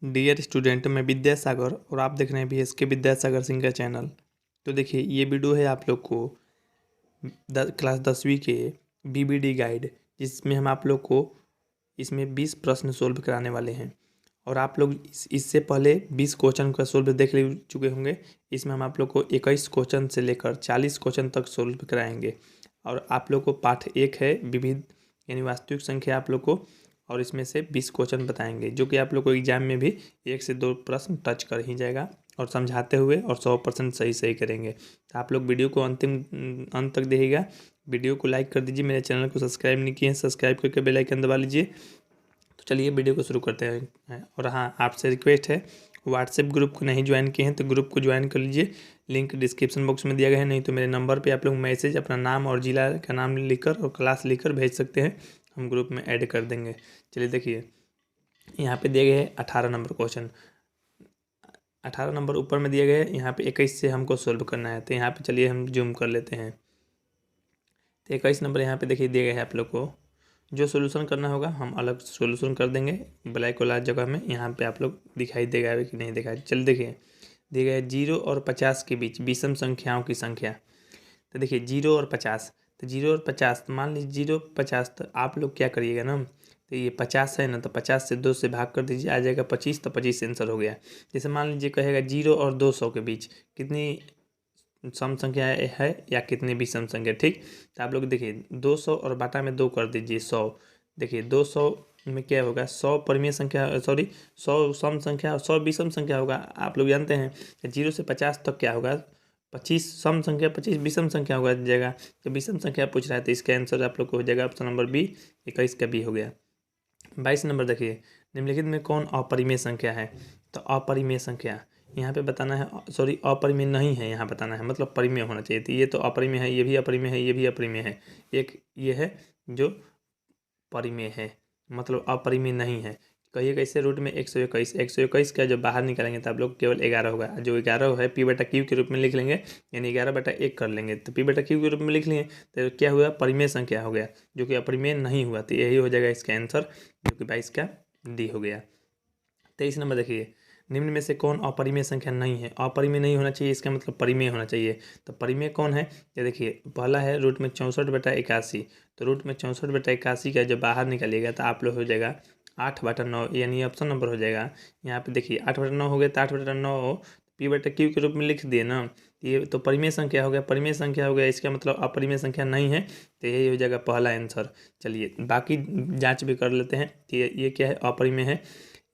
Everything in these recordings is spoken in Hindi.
डियर स्टूडेंट, मैं विद्यासागर और आप देख रहे हैं BSK विद्यासागर सिंह का चैनल। तो देखिए, ये वीडियो है आप लोग को क्लास 10वीं के BBD गाइड, जिसमें हम आप लोग को इसमें 20 प्रश्न सोल्व कराने वाले हैं। और आप लोग इससे पहले 20 क्वेश्चन का सोल्व देख ले चुके होंगे। इसमें हम आप लोग को 21 क्वेश्चन से लेकर 40 क्वेश्चन तक सोल्व कराएंगे। और आप लोग को पाठ 1 है विविध यानी वास्तविक संख्या आप लोग को, और इसमें से 20 क्वेश्चन बताएंगे, जो कि आप लोग को एग्जाम में भी 1 से 2 प्रश्न टच कर ही जाएगा और समझाते हुए, और 100% सही करेंगे। तो आप लोग वीडियो को अंत तक देखिएगा। वीडियो को लाइक कर दीजिए, मेरे चैनल को सब्सक्राइब नहीं किए हैं सब्सक्राइब करके बेल आइकन दबा लीजिए। तो चलिए वीडियो को शुरू करते हैं। और हाँ, आपसे रिक्वेस्ट है, व्हाट्सएप ग्रुप को नहीं ज्वाइन किए हैं तो ग्रुप को ज्वाइन कर लीजिए। लिंक डिस्क्रिप्शन बॉक्स में दिया गया है, नहीं तो मेरे नंबर पे आप लोग मैसेज अपना नाम और ज़िला का नाम लिखकर और क्लास लिखकर भेज सकते हैं, हम ग्रुप में ऐड कर देंगे। चलिए देखिए, यहाँ पे दिए गए हैं 18 नंबर क्वेश्चन। 18 नंबर ऊपर में दिए गए हैं, यहाँ पे 21 से हमको सोल्व करना है। तो यहाँ पे चलिए हम जूम कर लेते हैं। तो 21 नंबर यहाँ पे देखिए दिए गए हैं आप लोग को। जो सोल्यूशन करना होगा हम अलग सोल्यूशन कर देंगे ब्लैक वाला जगह में। यहाँ पे आप लोग दिखाई देगा कि नहीं दिखाई। चल देखिए, दिए गए 0 और 50 के बीच विषम संख्याओं की संख्या। तो देखिए 0 और 50, तो 0 और 50, मान लीजिए 0 50, तो आप लोग क्या करिएगा ना, तो ये 50 है ना, तो 50 से 2 से भाग कर दीजिए, आ जाएगा 25, तो 25 आंसर हो गया। जैसे मान लीजिए कहेगा 0 और 200 के बीच कितनी सम संख्या है या कितनी विषम संख्या। ठीक, तो आप लोग देखिए 200 और बाटा में 2 कर दीजिए 100। देखिए 200 में क्या होगा, 100 परिमेय संख्या, सॉरी 100 सम संख्या और 100 विषम संख्या होगा। आप लोग जानते हैं 0 से 50 तक क्या होगा, 25 सम संख्या, 25 विषम संख्या होगा जाएगा। तो विषम संख्या पूछ रहा है, तो इसका आंसर आप लोग को हो जाएगा ऑप्शन नंबर बी, 21 का बी हो गया। 22 नंबर देखिए, निम्नलिखित में कौन अपरिमेय संख्या है। तो अपरिमेय संख्या यहाँ पे बताना है, सॉरी अपरिमेय नहीं है, यहाँ बताना है, मतलब परिमेय होना चाहिए। तो ये तो अपरिमेय है, ये भी अपरिमेय है, ये भी अपरिमेय है। एक ये है जो परिमेय है, मतलब अपरिमेय नहीं है। कहिए कैसे, रूट में 121, 121 का जब बाहर निकालेंगे तो आप लोग केवल 11 होगा। जो 11 है P/Q के रूप में लिख लेंगे, यानी 11/1 कर लेंगे, तो P/Q के रूप में लिख लिए। तो क्या हुआ, परिमेय संख्या हो गया, जो कि अपरिमेय नहीं हुआ। तो यही हो जाएगा इसका आंसर, जो कि 22 का डी हो गया। 23 नंबर देखिए, निम्न में से कौन अपरिमेय संख्या नहीं है। अपरिमेय नहीं होना चाहिए, इसका मतलब परिमेय होना चाहिए। तो परिमेय कौन है, ये देखिए पहला है रूट में 64/81। तो रूट में 64/81 का जब बाहर निकालिएगा तो आप लोग हो जाएगा 8/9, यानी ऑप्शन नंबर हो जाएगा। यहाँ पे देखिए 8/9 हो गया, तो 8/9 P/Q के रूप में लिख दिए ना, ये तो परिमेय संख्या हो गया, परिमेय संख्या हो गया, इसका मतलब अपरिमेय संख्या नहीं है। तो यही हो जाएगा पहला आंसर। चलिए बाकी जांच भी कर लेते हैं। ये क्या है, अपरिमेय है।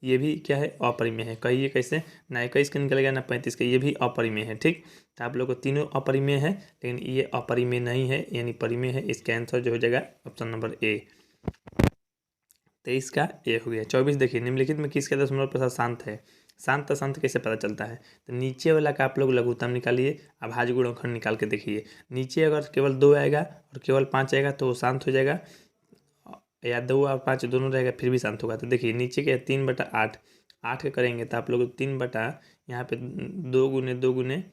ये भी क्या है, अपरिमेय है। कहिए कैसे, ना 21 का निकलेगा ना 35 का, ये भी अपरिमेय है। ठीक, तो आप लोग को तीनों अपरिमेय है, लेकिन ये अपरिमेय नहीं है, यानी परिमेय है। इसका आंसर जो हो जाएगा ऑप्शन नंबर ए, 23 का ए हो गया। 24 देखिए, निम्नलिखित में किसका दशमलव प्रसाद शांत है। शांत अशांत कैसे पता चलता है, तो नीचे वाला का आप लोग लघुत्तम निकालिए, अभाज्य गुणनखंड निकाल के देखिए। नीचे अगर केवल 2 आएगा और केवल 5 आएगा तो वो शांत हो जाएगा, या 2 और 5 दोनों रहेगा फिर भी शांत होगा। तो देखिए नीचे क्या है, 3/8, 8 का करेंगे तो आप लोग 3 बटा यहाँ पे 2 गुने 2 गुने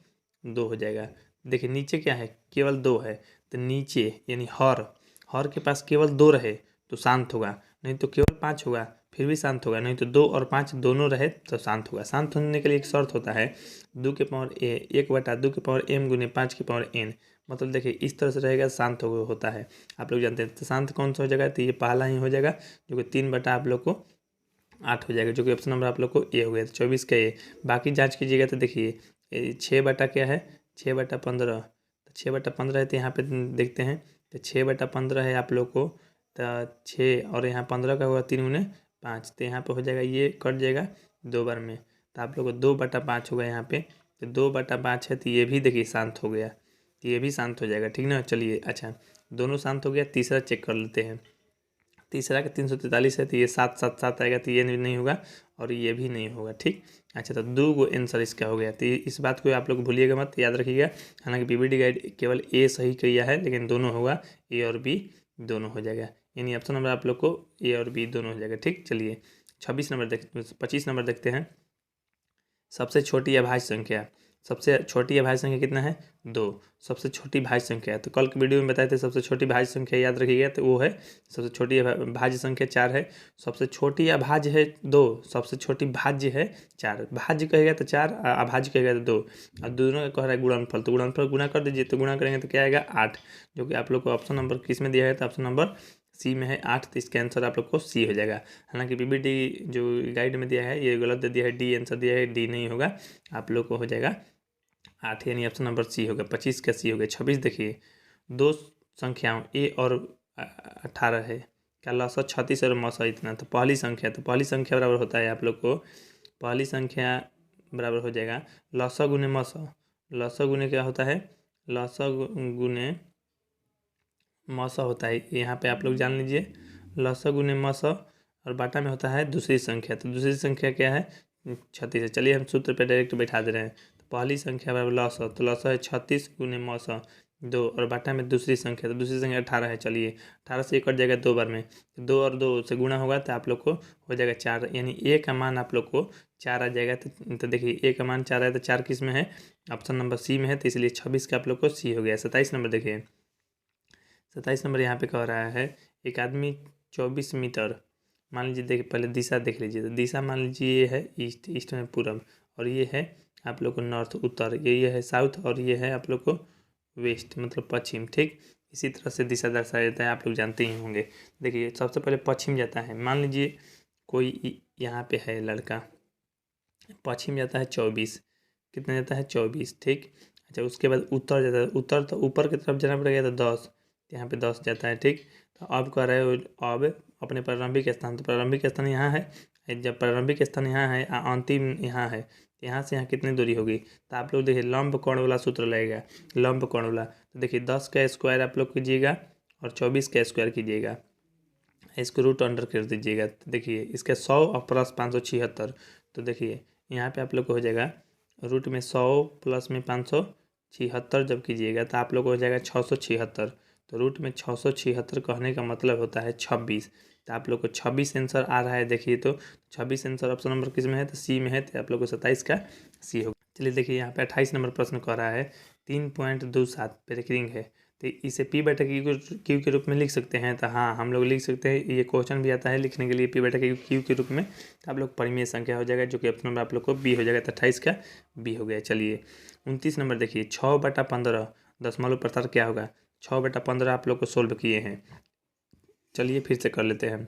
2 हो जाएगा। देखिए नीचे क्या है, केवल 2 है, तो नीचे यानी हर के पास केवल 2 रहे तो शांत होगा, नहीं तो केवल 5 होगा फिर भी शांत होगा, नहीं तो 2 और 5 दोनों रहे तो शांत होगा। शांत होने के लिए एक शर्त होता है, 2 के पावर ए 1/2 के पावर m गुने 5 के पावर n। मतलब देखिए इस तरह से रहेगा, शांत होता है। आप लोग जानते हैं, तो शांत कौन सा हो जाएगा, तो ये पहला ही हो जाएगा, जो कि 3 बटा आप लोग को 8 हो जाएगा, जो कि ऑप्शन नंबर आप लोग को ए हो गया। तो 24 का ए। बाकी जांच कीजिएगा तो देखिए 6 बटा क्या है, 6/15। तो 6/15 है, तो यहाँ पे देखते हैं, तो 6/15 है आप लोग को, तो 6 और यहाँ 15 का होगा 3 गुने 5, तो यहाँ पे हो जाएगा, ये कट जाएगा 2 बार में, तो आप लोग को 2/5 होगा यहाँ पे। तो 2/5 है, तो ये भी देखिए शांत हो गया, तो ये भी शांत हो जाएगा। ठीक ना, चलिए अच्छा, दोनों शांत हो गया। तीसरा चेक कर लेते हैं। तीसरा का 343 है, तो ये 7/7 आएगा, तो ये नहीं होगा और ये भी नहीं होगा। ठीक, अच्छा, तो 2 गो आंसर इसका हो गया। तो इस बात को आप लोग भूलिएगा मत, याद रखिएगा। हालांकि BBD गाइड केवल ए सही किया है, लेकिन दोनों होगा, ए और बी दोनों हो जाएगा, यानी ऑप्शन नंबर आप लोग को ए और बी दोनों हो जाएगा। ठीक, चलिए 25 नंबर देखते हैं। सबसे छोटी अभाज्य संख्या। सबसे छोटी अभाज्य संख्या कितना है 2, सबसे छोटी भाज्य संख्या है। तो कल के वीडियो में बताए थे सबसे छोटी भाज्य संख्या याद रखिएगा, तो वो है सबसे छोटी भाज्य संख्या 4 है। सबसे छोटी अभाज्य है 2, सबसे छोटी भाज्य है 4। भाज्य कहेगा तो 4, अभाज्य कहेगा तो 2, और दोनों का कह रहा है गुणनफल, तो गुणनफल गुणा कर दीजिए। तो गुणा करेंगे तो क्या आएगा 8, जो कि आप लोग को ऑप्शन नंबर किस में दिया है, तो ऑप्शन नंबर सी में है 8। तो इसका आंसर आप लोग को सी हो जाएगा। हालांकि पीपीटी जो गाइड में दिया है ये गलत दे दिया है, डी आंसर दिया है, डी नहीं होगा, आप लोग को हो जाएगा 8, यानी ऑप्शन नंबर सी होगा। 25 का सी हो गया। 26 देखिए, दो संख्याओं ए और 18 है, क्या लसा 36 और मसा इतना। तो पहली संख्या, तो पहली संख्या बराबर होता है आप लोग को, पहली संख्या बराबर हो जाएगा लसा गुने मसा। लसा गुने क्या होता है, लसा गुने मसा होता है, यहाँ पे आप लोग जान लीजिए, लसा गुने मसा, और बाटा में होता है दूसरी संख्या। तो दूसरी संख्या क्या है 36 है। चलिए हम सूत्र पे डायरेक्ट बैठा दे रहे हैं। तो पहली संख्या बराबर लसा, तो लसा है 36 गुने मसा 2, और बाटा में दूसरी संख्या, तो दूसरी संख्या 18 है। चलिए 18 से कट जाएगा 2 बार में, 2 और 2 से गुणा होगा तो आप लोग को हो जाएगा 4, यानी ए का मान आप लोग को 4 आ जाएगा। तो देखिए ए का मान 4 है, तो 4 किस में है, ऑप्शन नंबर सी में है, तो इसलिए 26 का आप लोग को सी हो गया। 27 नंबर देखिए, 27 नंबर यहाँ पे कह रहा है एक आदमी 24 मीटर, मान लीजिए देखिए पहले दिशा देख लीजिए, तो दिशा मान लीजिए ये है ईस्ट, ईस्ट में पूरब, और ये है आप लोग को नॉर्थ उत्तर, ये है साउथ, और ये है आप लोग को वेस्ट मतलब पश्चिम। ठीक, इसी तरह से दिशा दर्शाया जाता है, आप लोग जानते ही होंगे। देखिए सबसे पहले पश्चिम जाता है, मान लीजिए कोई यहाँ पे है लड़का, पश्चिम जाता है 24, कितना जाता है 24। ठीक, अच्छा उसके बाद उत्तर जाता है, उत्तर तो ऊपर की तरफ जाना पड़ेगा तो 10, यहाँ पे 10 जाता है। ठीक, तो अब कह रहे हो अब अपने प्रारंभिक स्थान, तो प्रारंभिक स्थान यहाँ है, जब प्रारंभिक स्थान यहाँ है अंतिम यहाँ है, तो यहाँ से यहाँ कितनी दूरी होगी, तो आप लोग देखिए लंब कोण वाला सूत्र लगेगा, लंब कोण वाला। तो देखिए 10 का स्क्वायर आप लोग कीजिएगा और 24 का स्क्वायर कीजिएगा, इसको रूट अंडर कर दीजिएगा। तो देखिए इसका 100 और प्लस 576, तो देखिए यहाँ पे आप लोग को हो जाएगा रूट में 100 प्लस में 576 जब कीजिएगा तो आप लोग को हो जाएगा 676। तो रूट में 676 कहने का मतलब होता है 26। तो आप लोग को 26 आंसर आ रहा है। देखिए तो 26 आंसर ऑप्शन नंबर किस में है, तो सी में है, तो आप लोग को 27 का सी होगा। चलिए देखिए यहाँ पे 28 नंबर प्रश्न कह रहा है 3.27 पे रिंग है, तो इसे पी बटा क्यू के रूप में लिख सकते हैं। तो हाँ हम लोग लिख सकते हैं, ये क्वेश्चन भी आता है लिखने के लिए पी बटा क्यू के रूप में। तो आप लोग परिमेय संख्या हो जाएगा, जो कि ऑप्शन नंबर आप लोग को बी हो जाएगा। तो 28 का बी हो गया। चलिए 29 नंबर देखिए, 6/15 दशमलव प्रसार क्या होगा। 6/15 आप लोग को सोल्व किए हैं, चलिए फिर से कर लेते हैं।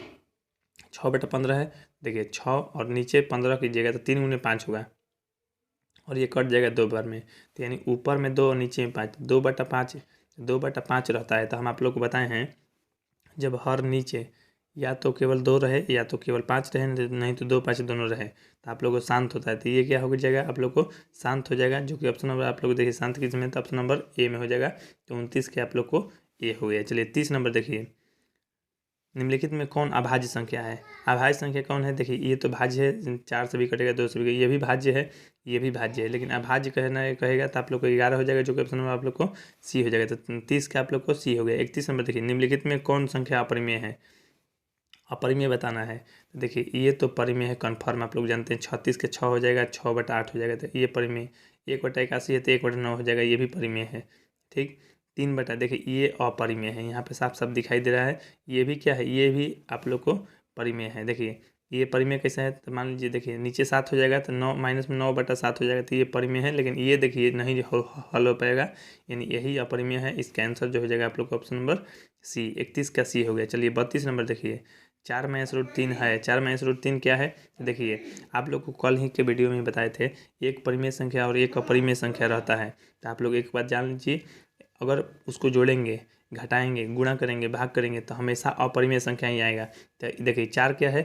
6/15 है, देखिए 6 और नीचे 15 कीजिएगा तो 3 गुने 5 होगा, और ये कट जाएगा 2 बार में, तो यानी ऊपर में 2 और नीचे में 5, 2/5, 2/5 रहता है। तो हम आप लोग को बताए हैं जब हर नीचे या तो केवल 2 रहे या तो केवल 5 रहे, नहीं तो 2 5 दोनों रहे, तो आप लोग को शांत होता है। तो ये क्या हो जाएगा, आप लोग को शांत हो जाएगा, जो कि ऑप्शन नंबर आप लोग देखिए शांत किस में, तो ऑप्शन नंबर ए में हो जाएगा। तो 29 के आप लोग को ए हो गया। चलिए 30 नंबर देखिए, निम्नलिखित में कौन अभाज्य संख्या है। अभाज्य संख्या कौन है, देखिए ये तो भाज्य है, 4 से भी कटेगा, 2 से भी, ये भी भाज्य है, ये भी भाज्य है, लेकिन अभाज्य कहेगा तो आप लोग को 11 हो जाएगा, जो कि ऑप्शन नंबर आप लोग को सी हो जाएगा। तो 30 का आप लोग को सी हो गया। 31 नंबर देखिए, निम्नलिखित में कौन संख्या अपरिमेय है, अपरिमेय बताना है। तो देखिए ये तो परिमेय है कन्फर्म, आप लोग जानते हैं 36 के 6 हो जाएगा, 6/8 हो जाएगा, तो ये परिमेय। 1/81 है तो 1/9 हो जाएगा, ये भी परिमेय है। ठीक, 3 बटा देखिए ये अपरिमेय है, यहाँ पे साफ साफ दिखाई दे रहा है, ये भी क्या है, ये भी आप लोग को परिमेय है। देखिए ये परिमेय कैसा है, तो मान लीजिए देखिए नीचे 7 हो जाएगा तो 9 माइनस में 9/7 हो जाएगा, तो ये परिमेय है। लेकिन ये देखिए नहीं हल हो पाएगा, यानी यही अपरिमेय है। इसका आंसर जो हो जाएगा आप लोग को ऑप्शन नंबर सी। 31 का सी हो गया। चलिए 32 नंबर देखिए, 4 में √3 है। 4 में √3 क्या है, देखिए आप लोग को कल ही के वीडियो में बताए थे, एक परिमेय संख्या और एक अपरिमेय संख्या रहता है। तो आप लोग एक बात जान लीजिए, अगर उसको जोड़ेंगे, घटाएंगे, गुणा करेंगे, भाग करेंगे तो हमेशा अपरिमेय संख्या ही आएगा। तो देखिए 4 क्या है,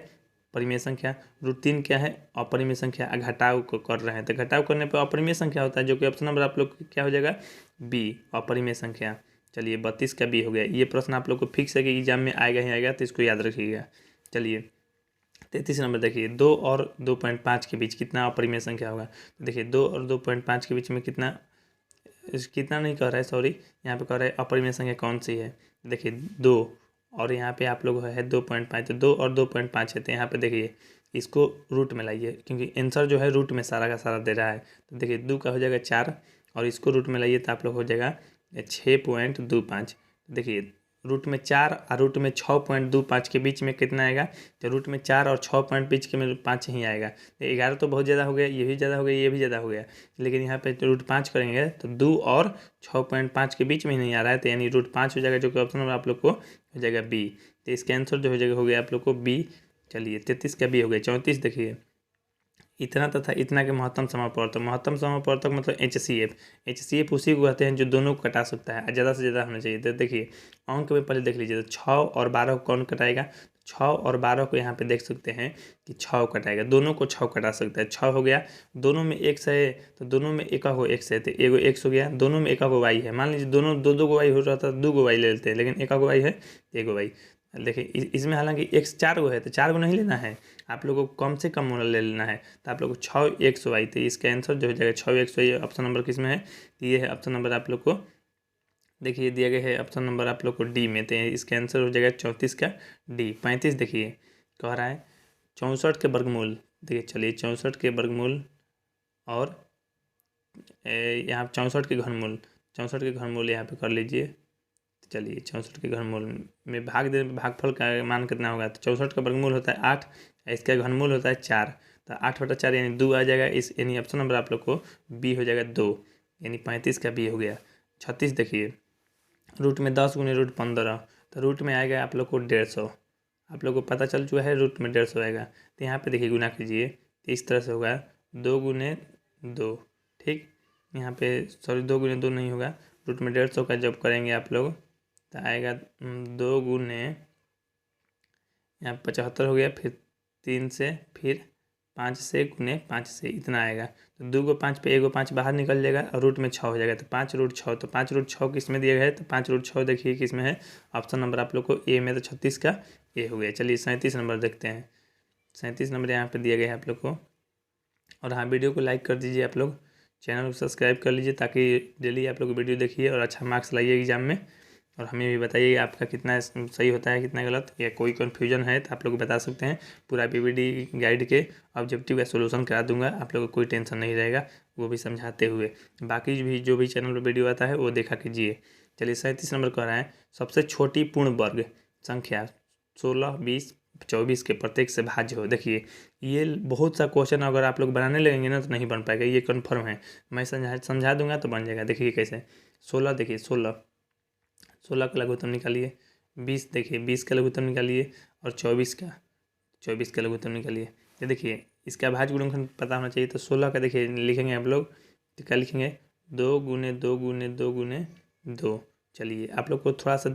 परिमेय संख्या, √3 क्या है, अपरिमेय संख्या। घटाव को कर रहे हैं तो घटाव करने पर अपरिमेय संख्या होता है, जो कि ऑप्शन नंबर आप लोग क्या हो जाएगा, बी, अपरिमेय संख्या। चलिए 32 का बी हो गया। ये प्रश्न आप लोग को फिक्स है कि एग्जाम में आएगा ही आएगा, तो इसको याद रखिएगा। चलिए 33 नंबर देखिए, 2 और 2.5 के बीच कितना अपरिमेय संख्या होगा। तो देखिए 2 और 2.5 के बीच में कितना नहीं कह रहा है, सॉरी, यहाँ पे कह रहा है अपरिमेय संख्या कौन सी है। देखिए 2 और यहाँ पे आप लोग है 2.5, तो 2 और 2.5 है, तो यहाँ पे देखिए इसको रूट में लाइए, क्योंकि आंसर जो है रूट में सारा का सारा दे रहा है। तो देखिए 2 का हो जाएगा 4 और इसको रूट में लाइए तो आप लोग हो जाएगा 6.25। देखिए रूट में 4 और रूट में 6.25 के बीच में कितना आएगा, तो रूट में 4 और 6 पॉइंट बीच के में 5 ही आएगा। 11 तो बहुत ज़्यादा हो गया, ये भी ज़्यादा हो गया, ये भी ज़्यादा हो गया, लेकिन यहाँ पे रूट 5 करेंगे तो 2 और 6.5 के बीच में ही नहीं आ रहा है, तो यानी रूट 5 हो जाएगा, जो कि ऑप्शन नंबर आप लोग को हो जाएगा बी। तो इसका आंसर जो हो जाएगा हो गया आप लोग को बी। चलिए 33 का बी हो गया। 34 देखिए इतना तथा इतना के महत्तम समापवर्तक। महत्तम समापवर्तक मतलब HCF उसी को कहते हैं जो दोनों को कटा सकता है, ज़्यादा से ज़्यादा होना चाहिए। तो देखिए अंक में पहले देख लीजिए, तो 6 और 12 को कौन कटाएगा, 6 और 12 को यहाँ पे देख सकते हैं कि 6 कटाएगा, दोनों को 6 कटा सकता है। 6 हो गया, दोनों में x है तो दोनों में एक को x है, तो एगो x हो गया, दोनों में एक को y है। मान लीजिए दोनों दो को y हो रहा था, 2 को y ले लेते हैं, लेकिन एक को y है एगो y। देखिए इसमें हालांकि x 4 गो है तो 4 गो नहीं लेना है, आप लोगों को कम से कम ले लेना है। तो आप लोग को 6xy, तो इसका आंसर जो हो जाएगा 6xy। ऑप्शन नंबर किस में है, तो ये है ऑप्शन नंबर आप लोग को, देखिए दिया गया है ऑप्शन नंबर आप लोग को डी में। तो इसका आंसर हो जाएगा 34 का डी। 35 देखिए कह रहा है 64 के वर्गमूल। देखिए चलिए 64 के वर्गमूल और यहाँ 64 के घनमूल, 64 के घनमूल यहाँ पे कर लीजिए। चलिए 64 के घनमूल में भागफल का मान कितना होगा, तो 64 का वर्गमूल होता है 8, इसका घनमूल होता है 4, तो 8/4 यानी 2 आ जाएगा। इस यानी ऑप्शन नंबर आप लोग को बी हो जाएगा 2, यानी 35 का बी हो गया। 36 देखिए रूट में 10 गुने रूट 15, तो रूट में आएगा आप लोग को 150। आप लोग को पता चल चुका है रूट में 150 आएगा, तो यहाँ पे देखिए गुना कीजिए, तो इस तरह से होगा 2 गुने 2। ठीक, यहाँ पे सॉरी 2 गुने 2 नहीं होगा, रूट में 150 का जब करेंगे आप लोग तो आएगा 2 गुने यहाँ 75 हो गया, फिर 3 से, फिर 5 से, गुने 5 से, इतना आएगा। तो 2 को 5 पे 1 को 5 बाहर निकल जाएगा और रूट में 6 हो जाएगा, तो 5√6। तो 5√6 किस में दिया गया है, तो 5√6 देखिए किस में है, ऑप्शन नंबर आप लोग को ए में। तो 36 का ए हो गया। चलिए 37 नंबर देखते हैं। 37 नंबर यहाँ पर दिया गया है आप लोग को। और हाँ, वीडियो को लाइक कर दीजिए, आप लोग चैनल को सब्सक्राइब कर लीजिए, ताकि डेली आप लोग वीडियो देखिए और अच्छा मार्क्स लाइए एग्जाम में। और हमें भी बताइए आपका कितना सही होता है कितना गलत, या कोई कन्फ्यूजन है तो आप लोग बता सकते हैं। पूरा पीवीडी गाइड के ऑब्जेक्टिव का सोल्यूशन करा दूंगा, आप लोगों को कोई टेंशन नहीं रहेगा, वो भी समझाते हुए। बाकी भी जो भी चैनल पर वीडियो आता है वो देखा कीजिए। चलिए 37 नंबर कह रहा है सबसे छोटी पूर्ण वर्ग संख्या 16, 20, 24 के प्रत्येक से भाज्य हो। देखिए ये बहुत सा क्वेश्चन अगर आप लोग बनाने लगेंगे ना तो नहीं बन पाएगा, ये कन्फर्म है। मैं समझा दूंगा तो बन जाएगा। देखिए कैसे 16, देखिए 16 का लघुत्तम निकालिए। 20 देखिए 20 का लघुत्तम निकालिए, और 24 का लघुत्तम निकालिए। ये देखिए इसका भाज्य गुणनखंड पता होना चाहिए। तो 16 का देखिए लिखेंगे आप लोग, तो क्या लिखेंगे, 2 गुने 2 गुने 2 गुने 2। चलिए आप लोग को थोड़ा सा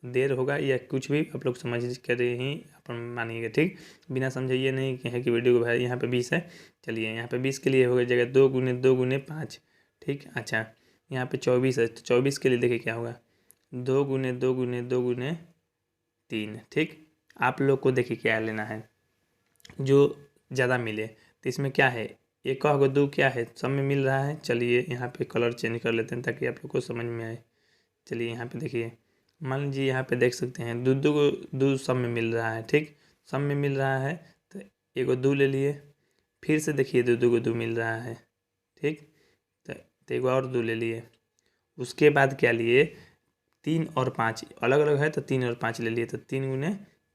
देर होगा या कुछ भी आप लोग समझ कर ही अपन मानिएगा, ठीक, बिना समझाइए नहीं कि है कि वीडियो को भाई यहाँ पे 20 है। चलिए यहाँ पे 20 के लिए होगा जगह 2 गुने 2 गुने 5, ठीक। अच्छा यहाँ पे 24 है, तो 24 के लिए देखिए क्या होगा, 2 गुने 2 गुने 2 गुने 3, ठीक। आप लोग को देखिए क्या लेना है जो ज़्यादा मिले। तो इसमें क्या है, एक का 2 क्या है, सब में मिल रहा है। चलिए यहाँ पे कलर चेंज कर लेते हैं ताकि आप लोग को समझ में आए। चलिए यहाँ पे देखिए, मान लीजिए यहाँ पे देख सकते हैं दो सब में मिल रहा है, ठीक, सब में मिल रहा है। तो एगो 2 ले लिए, फिर से देखिए 2 मिल रहा है, ठीक। तो एगो और 2 ले लिए, उसके बाद क्या लिए, 3 और 5 अलग अलग है, तो 3 और 5 ले लिए, तो 3 गुने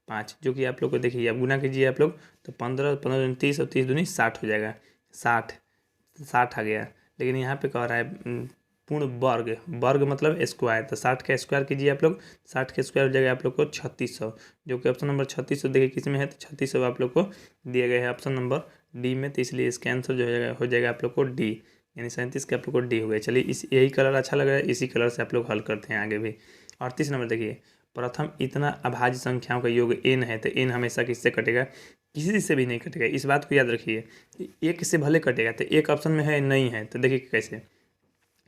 5, जो कि आप लोग को देखिए, अब गुना कीजिए आप लोग, तो 15 15 30 और 30 दूनी 60 हो जाएगा। 60 आ गया। लेकिन यहाँ पे कह रहा है पूर्ण वर्ग मतलब स्क्वायर, तो 60 का स्क्वायर कीजिए आप लोग। 60 का स्क्वायर हो जाएगा आप लोग को 3600, जो कि ऑप्शन नंबर 3600 देखिए किस में है, तो 3600 आप लोग को दिया गया है ऑप्शन नंबर डी में। तो इसलिए इसका आंसर जो हो जाएगा आप लोग को डी, यानी 37 का आप लोग को डी हो गया। चलिए यही कलर अच्छा लग रहा है, इसी कलर से आप लोग हल करते हैं आगे भी। 38 नंबर देखिए, प्रथम इतना अभाज्य संख्याओं का योग n है, तो n हमेशा किससे कटेगा, किसी से भी नहीं कटेगा, इस बात को याद रखिए। एक से भले कटेगा, तो एक ऑप्शन में है नहीं है, तो देखिए कैसे।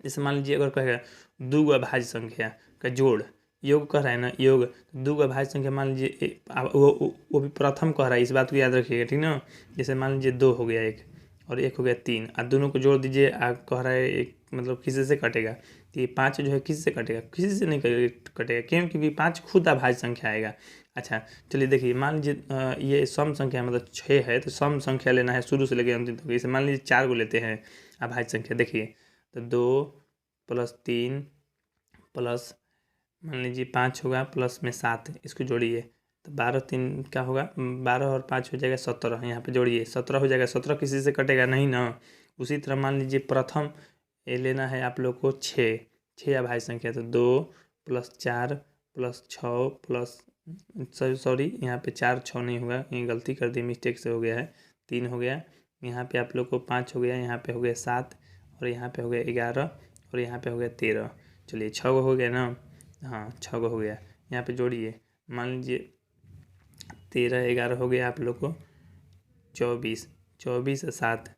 जैसे मान लीजिए अगर कहेगा 2 अभाज्य संख्या का जोड़, योग कह रहा है ना, योग 2 अभाज्य संख्या, मान लीजिए वो भी प्रथम कह रहा है, इस बात को याद रखिएगा, ठीक ना। जैसे मान लीजिए 2 हो गया एक, और 1 हो गया 3, और दोनों को जोड़ दीजिए, आप कह रहा है एक मतलब किसी से कटेगा, तो ये 5 जो है किसी से कटेगा, किसी से नहीं कटेगा। क्यों? क्योंकि 5 खुद अभाज्य संख्या आएगा। अच्छा चलिए देखिए, मान लीजिए ये सम संख्या मतलब 6 है, तो सम संख्या लेना है शुरू से लेकर अंतिम तक। इसे मान लीजिए 4 को लेते हैं अभाज्य संख्या। देखिए तो 2 + 3 प्लस मान लीजिए 5 होगा, प्लस में 7, इसको जोड़िए तो 12 3 क्या होगा, 12 और 5 हो जाएगा 17। यहाँ पे जोड़िए 17 हो जाएगा। 17 किसी से कटेगा नहीं ना। उसी तरह मान लीजिए प्रथम ये लेना है आप लोग को 6 अभाज्य संख्या, तो 2 + 4 + 6 प्लस सॉरी यहाँ पे 4 6 नहीं होगा, ये गलती कर दी, मिस्टेक से हो गया है। 3 हो गया, यहाँ पे आप लोग को 5 हो गया, यहाँ पे हो गया 7 और यहाँ पे हो गया 11 और यहाँ पे हो गया 13। चलिए 6 हो गया ना, हाँ 6 हो गया। यहाँ पे जोड़िए, मान लीजिए 13 11 हो गया आप लोग को 24, 24 और 7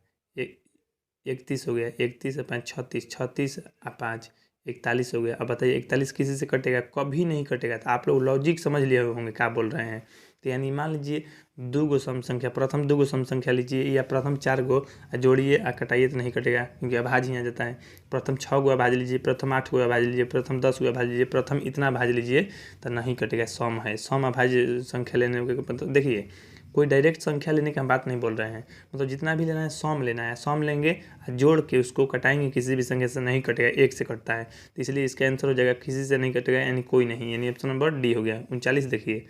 31 हो गया। 31 और 5 36, 36 और 5 41 हो गया। अब बताइए 41 किसी से कटेगा? कभी नहीं कटेगा। तो आप लोग लॉजिक समझ लिए होंगे क्या बोल रहे हैं। तो यानी मान लीजिए 2 गो सम संख्या, प्रथम 2 गो सम संख्या लीजिए या प्रथम 4 गो जोड़िए और कटाइए तो नहीं कटेगा, क्योंकि अभाज्य ही आ जाता है। प्रथम 6 गो अभाज्य लीजिए, प्रथम 8 गो अभाज्य लीजिए, प्रथम 10 गो अभाज्य लीजिए, प्रथम इतना अभाज्य लीजिए तो नहीं कटेगा। सम है, सम अभाज्य संख्या लेने के मतलब देखिए कोई डायरेक्ट संख्या लेने की हम बात नहीं बोल रहे हैं। मतलब जितना भी लेना है सम लेना है, सम लेंगे जोड़ के उसको कटाएंगे, किसी भी संख्या से नहीं कटेगा, 1 से कटता है। तो इसलिए इसका आंसर हो जाएगा किसी से नहीं कटेगा, यानी कोई नहीं, यानी ऑप्शन नंबर डी हो गया। 39 देखिए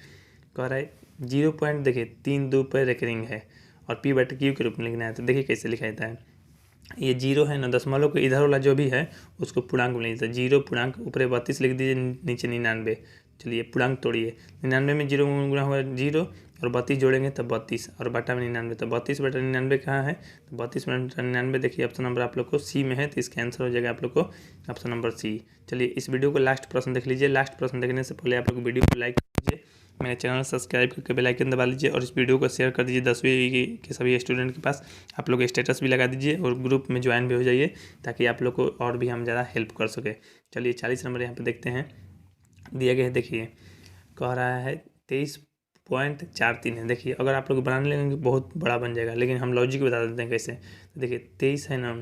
कह रहा है 0 पॉइंट, देखिए 3 2 पर रेकरिंग है और p/q के रूप में लिखना है। तो देखिए कैसे लिखा जाता है। ये 0 है ना, दशमलव को इधर वाला जो भी है उसको पूर्णांक में लिखता है। 0 पूर्णांक ऊपर 32 लिख दीजिए, नीचे 99। चलिए पूर्णांक तोड़िए, 99 में 0 गुणा हुआ 0 और 32 जोड़ेंगे तब 32 और बटा में 99, तो 32/99 कहाँ है? तो 32/99 देखिए ऑप्शन नंबर आप लोग को सी में है। तो इसका आंसर हो जाएगा आप लोग को ऑप्शन नंबर सी। चलिए इस वीडियो को लास्ट प्रश्न देख लीजिए। लास्ट प्रश्न देखने से पहले आप लोग वीडियो को लाइक कीजिए, मेरे चैनल सब्सक्राइब करके बेल आइकन दबा लीजिए और इस वीडियो को शेयर कर दीजिए 10वीं के सभी स्टूडेंट के पास। आप लोग स्टेटस भी लगा दीजिए और ग्रुप में ज्वाइन भी हो जाइए, ताकि आप लोग को और भी हम ज़्यादा हेल्प कर सके। चलिए 40 नंबर यहाँ पे देखते हैं, दिया गया है। देखिए कह रहा है 23.43 है। देखिए अगर आप लोग बनाने लगेंगे बहुत बड़ा बन जाएगा, लेकिन हम लॉजिक बता देते हैं कैसे। तो देखिए 23 है ना,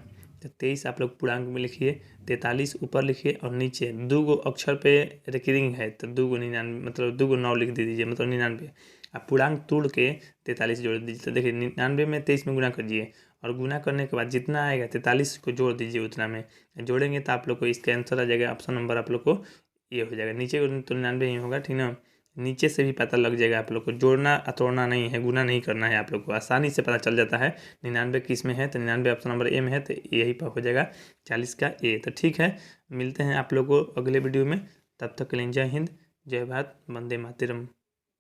तो 23 आप लोग पूर्णांक में लिखिए, 43 ऊपर लिखिए और नीचे 2 गो अक्षर पे रेकरिंग है, तो 2 गो 99 मतलब 2 गो 9 लिख दीजिए, मतलब 99। आप पूर्णांक तोड़ के 43 जोड़ दीजिए। तो देखिए 99 में 23 में गुणा करिए और गुना करने के बाद जितना आएगा 43 को जोड़ दीजिए, उतना में जोड़ेंगे तो आप लोग को इसका आंसर आ जाएगा। ऑप्शन नंबर आप लोग को ये हो जाएगा। नीचे तो 99 ही होगा, ठीक ना। नीचे से भी पता लग जाएगा आप लोग को, जोड़ना तोड़ना नहीं है, गुना नहीं करना है। आप लोग को आसानी से पता चल जाता है 99 किस में है। तो 99 ऑप्शन नंबर ए में है, तो यही पर हो जाएगा 40 का ए। तो ठीक है, मिलते हैं आप लोग को अगले वीडियो में। तब तक के लिए जय हिंद, जय भारत, वंदे मातरम।